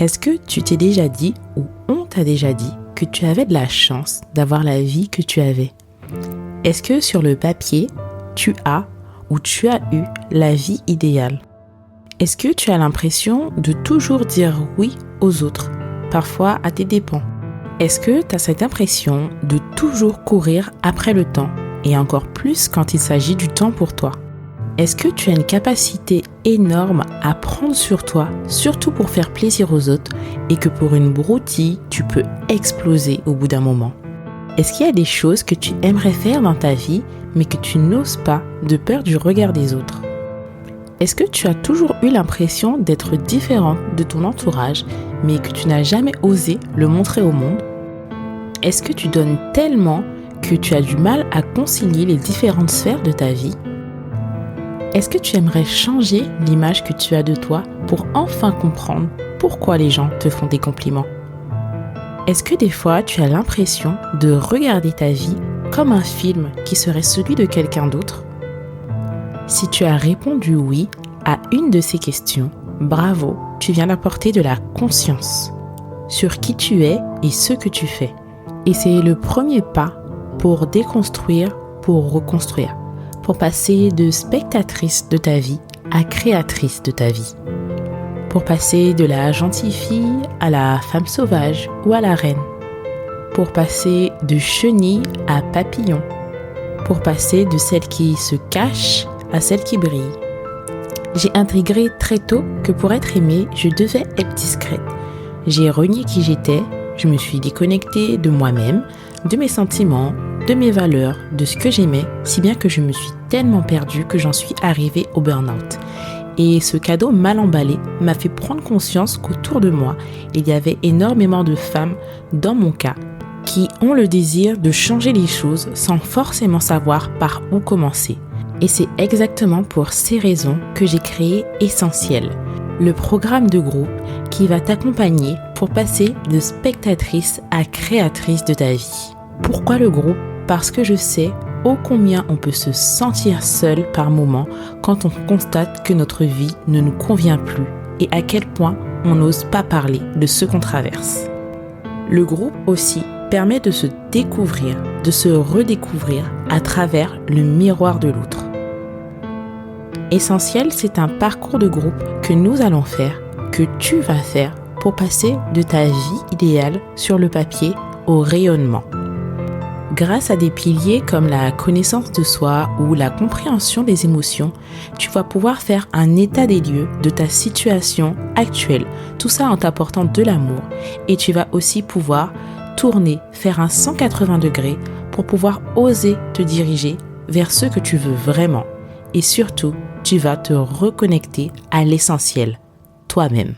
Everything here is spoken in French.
Est-ce que tu t'es déjà dit ou on t'a déjà dit que tu avais de la chance d'avoir la vie que tu avais? Est-ce que sur le papier, tu as ou tu as eu la vie idéale? Est-ce que tu as l'impression de toujours dire oui aux autres, parfois à tes dépens? Est-ce que tu as cette impression de toujours courir après le temps et encore plus quand il s'agit du temps pour toi? Est-ce que tu as une capacité énorme à prendre sur toi, surtout pour faire plaisir aux autres, et que pour une broutille, tu peux exploser au bout d'un moment? Est-ce qu'il y a des choses que tu aimerais faire dans ta vie, mais que tu n'oses pas de peur du regard des autres? Est-ce que tu as toujours eu l'impression d'être différente de ton entourage, mais que tu n'as jamais osé le montrer au monde? Est-ce que tu donnes tellement que tu as du mal à concilier les différentes sphères de ta vie? Est-ce que tu aimerais changer l'image que tu as de toi pour enfin comprendre pourquoi les gens te font des compliments? Est-ce que des fois tu as l'impression de regarder ta vie comme un film qui serait celui de quelqu'un d'autre? Si tu as répondu oui à une de ces questions, bravo, tu viens d'apporter de la conscience sur qui tu es et ce que tu fais. Et c'est le premier pas pour déconstruire, pour reconstruire, pour passer de spectatrice de ta vie à créatrice de ta vie. Pour passer de la gentille fille à la femme sauvage ou à la reine. Pour passer de chenille à papillon. Pour passer de celle qui se cache à celle qui brille. J'ai intégré très tôt que pour être aimée, je devais être discrète. J'ai renié qui j'étais, je me suis déconnectée de moi-même, de mes sentiments, de mes valeurs, de ce que j'aimais, si bien que je me suis tellement perdue que j'en suis arrivée au burn-out. Et ce cadeau mal emballé m'a fait prendre conscience qu'autour de moi, il y avait énormément de femmes, dans mon cas, qui ont le désir de changer les choses sans forcément savoir par où commencer. Et c'est exactement pour ces raisons que j'ai créé Essentiel, le programme de groupe qui va t'accompagner pour passer de spectatrice à créatrice de ta vie. Pourquoi le groupe? Parce que je sais ô combien on peut se sentir seul par moments quand on constate que notre vie ne nous convient plus et à quel point on n'ose pas parler de ce qu'on traverse. Le groupe aussi permet de se découvrir, de se redécouvrir à travers le miroir de l'autre. Essentiel, c'est un parcours de groupe que nous allons faire, que tu vas faire pour passer de ta vie idéale sur le papier au rayonnement. Grâce à des piliers comme la connaissance de soi ou la compréhension des émotions, tu vas pouvoir faire un état des lieux de ta situation actuelle, tout ça en t'apportant de l'amour. Et tu vas aussi pouvoir tourner, faire un 180 degrés pour pouvoir oser te diriger vers ce que tu veux vraiment. Et surtout, tu vas te reconnecter à l'essentiel, toi-même.